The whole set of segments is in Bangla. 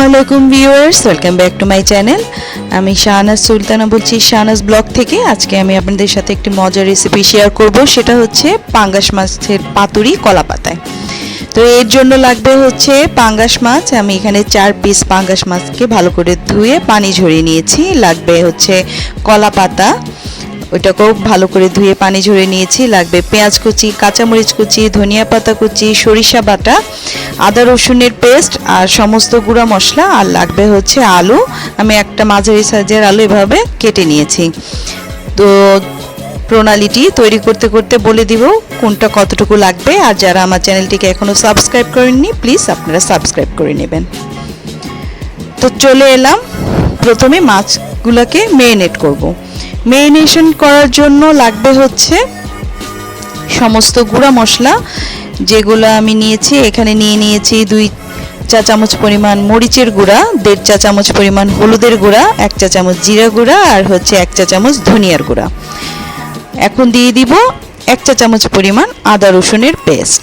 আসসালামাইকুম viewers, welcome back to my channel. আমি শাহনাজ সুলতানা বলছি শাহনাজ ব্লগ থেকে। আজকে আমি আপনাদের সাথে একটি মজার রেসিপি শেয়ার করব, সেটা হচ্ছে পাঙ্গাস মাছের পাতুরি কলা পাতায়। তো এর জন্য লাগবে হচ্ছে পাঙ্গাস মাছ। আমি এখানে 4 পিস পাঙ্গাস মাছকে ভালো করে ধুয়ে পানি ঝরিয়ে নিয়েছি। লাগবে হচ্ছে কলা পাতা, ওইটাকেও ভালো করে ধুয়ে পানি ঝরিয়ে নিয়েছি। লাগবে পেঁয়াজ কুচি, কাঁচামরিচ কুচি, ধনিয়া পাতা কুচি, সরিষা বাটা, আদা রসুনের পেস্ট আর সমস্ত গুঁড়া মশলা। আর লাগবে হচ্ছে আলু। আমি একটা মাঝারি সাইজের আলু এভাবে কেটে নিয়েছি। তো প্রণালীটি তৈরি করতে করতে বলে দিব কোনটা কতটুকু লাগবে। আর যারা আমার চ্যানেলটিকে এখনও সাবস্ক্রাইব করেননি, প্লিজ আপনারা সাবস্ক্রাইব করে নেবেন। তো চলে এলাম, প্রথমে মাছগুলোকে মেরিনেট করব। মেরিনেশন করার জন্য লাগবে হচ্ছে সমস্ত গুঁড়া মশলা, যেগুলো আমি নিয়েছি। এখানে নিয়েছি 2 চা চামচ পরিমাণ মরিচের গুঁড়া, 1.5 চা চামচ পরিমাণ হলুদের গুঁড়া, 1 চা চামচ জিরা গুঁড়া আর হচ্ছে 1 চা চামচ ধনিয়ার গুঁড়া। এখন দিয়ে দিব 1 চা চামচ পরিমাণ আদা রসুনের পেস্ট।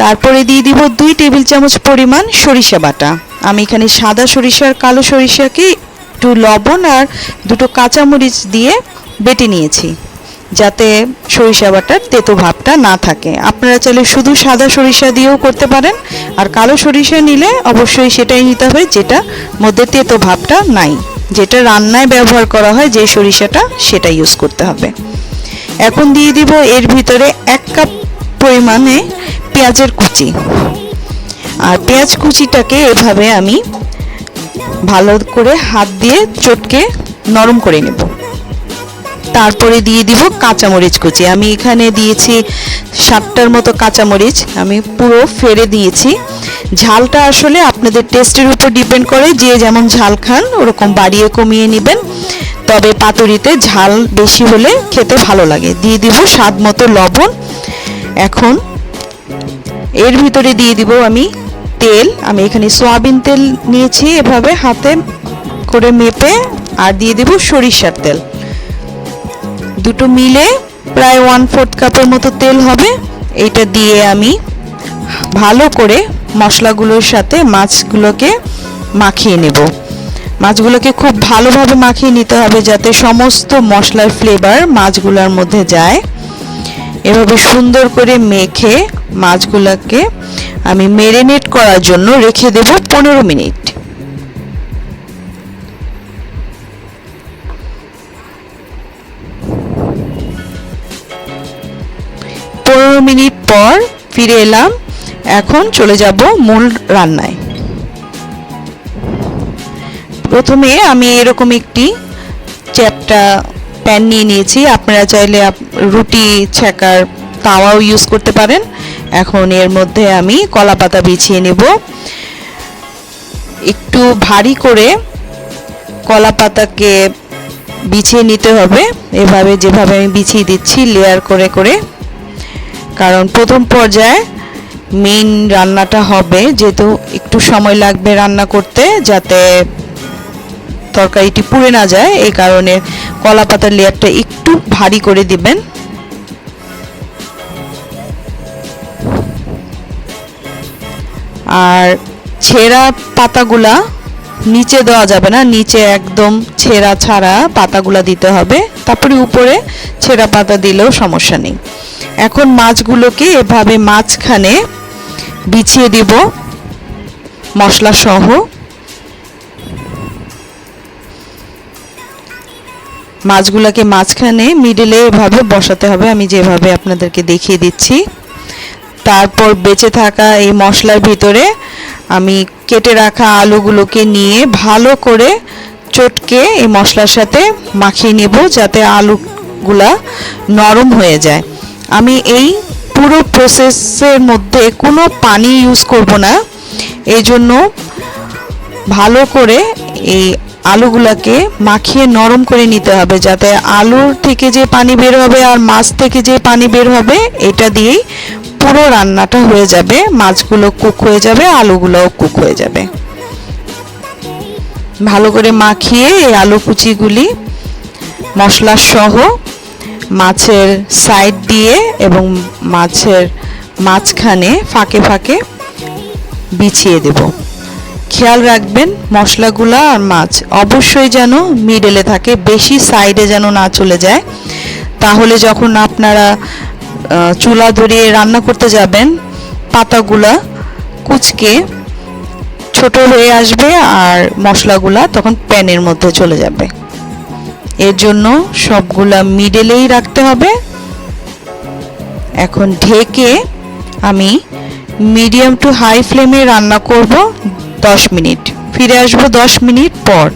তারপরে দিয়ে দিব 2 টেবিল চামচ পরিমাণ সরিষা বাটা। আমি এখানে সাদা সরিষা আর কালো সরিষাকে একটু লবণ আর 2টো কাঁচামরিচ দিয়ে বেটে নিয়েছি, যাতে সরিষা বাটার তেতো ভাবটা না থাকে। আপনারা চাইলে শুধু সাদা সরিষা দিয়েও করতে পারেন, আর কালো সরিষা নিলে অবশ্যই সেটাই নিতে হবে যেটা মধ্যে তেতো ভাবটা নাই, যেটা রান্নায় ব্যবহার করা হয় যে সরিষাটা, সেটা ইউজ করতে হবে। এখন দিয়ে দিব এর ভিতরে 1 কাপ পরিমাণে পেঁয়াজের কুচি। আর পেঁয়াজ কুচিটাকে এভাবে আমি ভালো করে হাত দিয়ে চটকে নরম করে নেব। তারপরে দিয়ে দিব কাঁচামরিচ কুচি। আমি এখানে দিয়েছি 7টার মতো কাঁচামরিচ, আমি পুরো ফেলে দিয়েছি। ঝালটা আসলে আপনাদের টেস্টের উপর ডিপেন্ড করে, যে যেমন ঝাল খান ওরকম বাড়িয়ে কমিয়ে নেবেন। তবে পাতুরিতে ঝাল বেশি হলে খেতে ভালো লাগে। দিয়ে দিব স্বাদ মতো লবণ। এখন এর ভিতরে দিয়ে দিব আমি তেল। আমি এখানে সয়াবিন তেল নিয়েছি, এভাবে হাতে করে মেপে। আর দিয়ে দিব সরিষার তেল। দুটো মিলে প্রায় 1/4 কাপের মতো তেল হবে। এইটা দিয়ে আমি ভালো করে মশলাগুলোর সাথে মাছগুলোকে মাখিয়ে নেব। মাছগুলোকে খুব ভালোভাবে মাখিয়ে নিতে হবে, যাতে সমস্ত মশলার ফ্লেভার মাছগুলোর মধ্যে যায়। এভাবে সুন্দর করে মেখে মাছগুলোকে আমি ম্যারিনেট করার জন্য রেখে দেব 15 মিনিট। 15 মিনিট পর ফিরে এলাম। এখন চলে যাব মূল রান্নায়। প্রথমে আমি এরকম একটি চ্যাপটা প্যান নিয়ে নিয়েছি। আপনারা চাইলে রুটি ছেঁকার তাওয়াও ইউজ করতে পারেন। এখন এর মধ্যে আমি কলা পাতা বিছিয়ে নেব। একটু ভারী করে কলা পাতাকে বিছিয়ে নিতে হবে, এভাবে যেভাবে আমি বিছিয়ে দিচ্ছি, লেয়ার করে করে। কারণ প্রথম পর্যায়ে মেইন রান্নাটা হবে, যেহেতু একটু সময় লাগবে রান্না করতে, যাতে তরকারিটি পুড়ে না যায়, এই কারণে কলা পাতার লেয়ারটা একটু ভারী করে দিবেন। আর ছেঁড়া পাতাগুলা নিচে দেওয়া যাবে না, নিচে একদম ছেঁড়া ছাড়া পাতাগুলা দিতে হবে। তারপরে উপরে ছেঁড়া পাতা দিলেও সমস্যা নেই। এখন মাছগুলোকে এভাবে মাঝখানে বিছিয়ে দিব মশলা সহ। মাছগুলোকে মাঝখানে মিডলে এভাবে বসাতে হবে, আমি যেভাবে আপনাদেরকে দেখিয়ে দিচ্ছি। তারপর বেঁচে থাকা এই মশলার ভিতরে আমি কেটে রাখা আলুগুলোকে নিয়ে ভালো করে চটকে এই মশলার সাথে মাখিয়ে নেব, যাতে আলুগুলা নরম হয়ে যায়। আমি এই পুরো প্রসেসের মধ্যে কোনো পানি ইউজ করব না, এই জন্য ভালো করে এই আলুগুলাকে মাখিয়ে নরম করে নিতে হবে, যাতে আলুর থেকে যে পানি বের হবে আর মাছ থেকে যে পানি বের হবে, এটা দিয়েই পুরো রান্নাটা হয়ে যাবে। মাছগুলো কুক হয়ে যাবে, আলুগুলোও কুক হয়ে যাবে। ভালো করে মাখিয়ে এই আলু কুচিগুলি মশলা সহ মাছের সাইড দিয়ে এবং মাছের মাঝখানে ফাঁকে ফাঁকে বিছিয়ে দেব। খেয়াল রাখবেন মশলাগুলা আর মাছ অবশ্যই যেন মিডলে থাকে, বেশি সাইডে যেন না চলে যায়। তাহলে যখন আপনারা চুলা ধরিয়ে রান্না করতে যাবেন পাতাগুলা কুঁচকে ছোট হয়ে আসবে আর মশলাগুলা তখন প্যানের মধ্যে চলে যাবে। এর জন্য সবগুলা মিডলেই রাখতে হবে। এখন ঢেকে আমি মিডিয়াম টু হাই ফ্লেমে রান্না করব 10 মিনিট। ফিরে আসবো 10 মিনিট পর।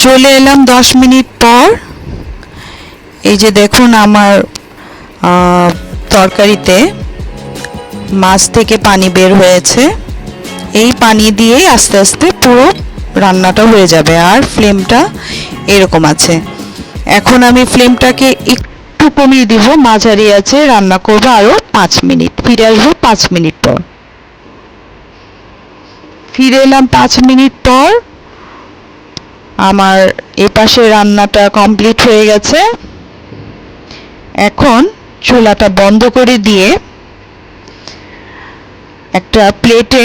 চলে এলাম 10 মিনিট পর। এই যে দেখুন আমার তরকারিতে মাছ থেকে পানি বের হয়েছে। এই পানি দিয়ে আস্তে আস্তে পুরো রান্নাটা হয়ে যাবে আর ফ্লেমটা এরকম আছে। এখন আমি ফ্লেমটাকে একটু কমিয়ে দিব, মাঝারি আছে রান্না করব আরও 5 মিনিট। ফিরে আসবো 5 মিনিট পর। ফিরে এলাম 5 মিনিট পর। আমার এপাশে রান্নাটা কমপ্লিট হয়ে গেছে। এখন চুলাটা বন্ধ করে দিয়ে একটা প্লেটে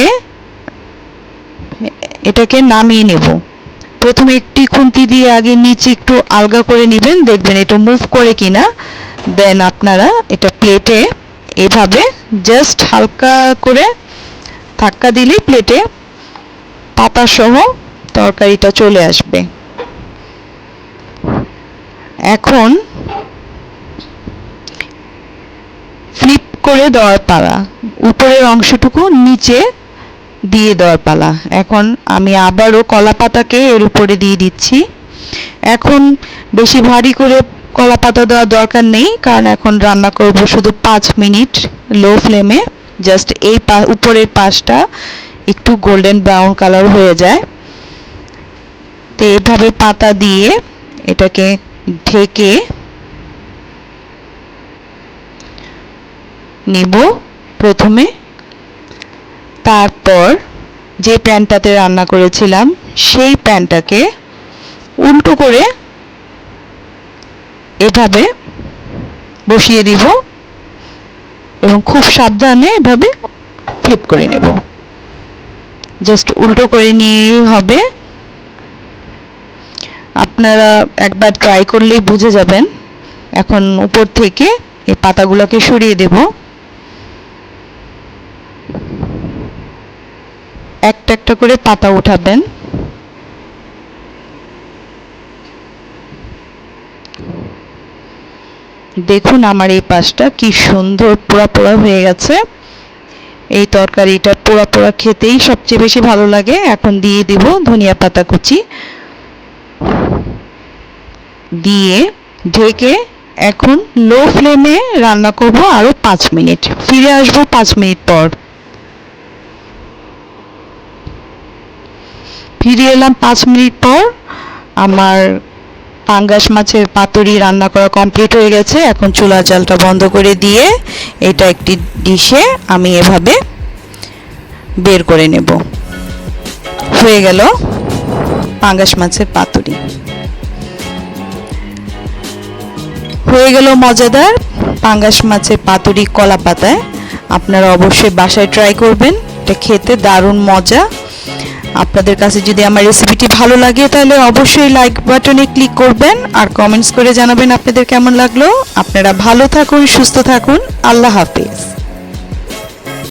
এটাকে নামিয়ে নেব। প্রথমে একটি খুন্তি দিয়ে আগে নিচে একটু আলগা করে নেবেন, দেখবেন এটা মুভ করে কিনা। দেন আপনারা এটা প্লেটে এভাবে জাস্ট হালকা করে ধাক্কা দিলে প্লেটে পাতা সহ তরকারিটা চলে আসবে। এখন ফ্লিপ করে দেওয়ার পালা, উপরের অংশটুকু নিচে দিয়ে দেওয়ার পালা। এখন আমি আবারও কলা পাতাকে এর উপরে দিয়ে দিচ্ছি। এখন বেশি ভারী করে কলা পাতা দেওয়ার দরকার নেই, কারণ এখন রান্না করব শুধু 5 মিনিট লো ফ্লেমে। জাস্ট এই উপরের পাশটা একটু গোল্ডেন ব্রাউন কালার হয়ে যায়। তো এইভাবে পাতা দিয়ে এটাকে ঢেকে নিব প্রথমে। তারপর যে প্যানটাতে রান্না করেছিলাম সেই প্যানটাকে উল্টো করে এভাবে বসিয়ে দিব এবং খুব সাবধানে এভাবে ফ্লিপ করে নেব। জাস্ট উল্টো করে নিয়েই হবে। আপনারা একবার ট্রাই করলেই বুঝে যাবেন। এখন উপর থেকে এই পাতাগুলোকে সরিয়ে দেব। একটা একটা করে পাতা উঠাবেন। দেখুন আমার এই পাশটা কি সুন্দর পোড়া পোড়া হয়ে গেছে। এই তরকারিটা পোড়া পোড়া খেতেই সবচেয়ে বেশি ভালো লাগে। এখন দিয়ে দিব ধনিয়া পাতা কুচি, দিয়ে ঢেকে এখন লো ফ্লেমে রান্না করব আরও 5 মিনিট। ফিরে আসবো 5 মিনিট পর। ফিরে এলাম 5 মিনিট পর। আমার পাঙ্গাস মাছের পাতুরি রান্না করা কমপ্লিট হয়ে গেছে। এখন চুলার জালটা বন্ধ করে দিয়ে এটা একটি ডিশে আমি এভাবে বের করে নেব। হয়ে গেল পাঙ্গাস মাছের পাতুরি। হয়ে গেল মজাদার পাঙ্গাস মাছের পাতুরি কলা পাতায়। আপনারা অবশ্যই বাসায় ট্রাই করবেন, এটা খেতে দারুণ মজা। আপনাদের কাছে যদি আমার রেসিপিটি ভালো লাগে তাহলে অবশ্যই লাইক বাটনে ক্লিক করবেন আর কমেন্টস করে জানাবেন আপনাদের কেমন লাগলো। আপনারা ভালো থাকুন, সুস্থ থাকুন। আল্লাহ হাফেজ।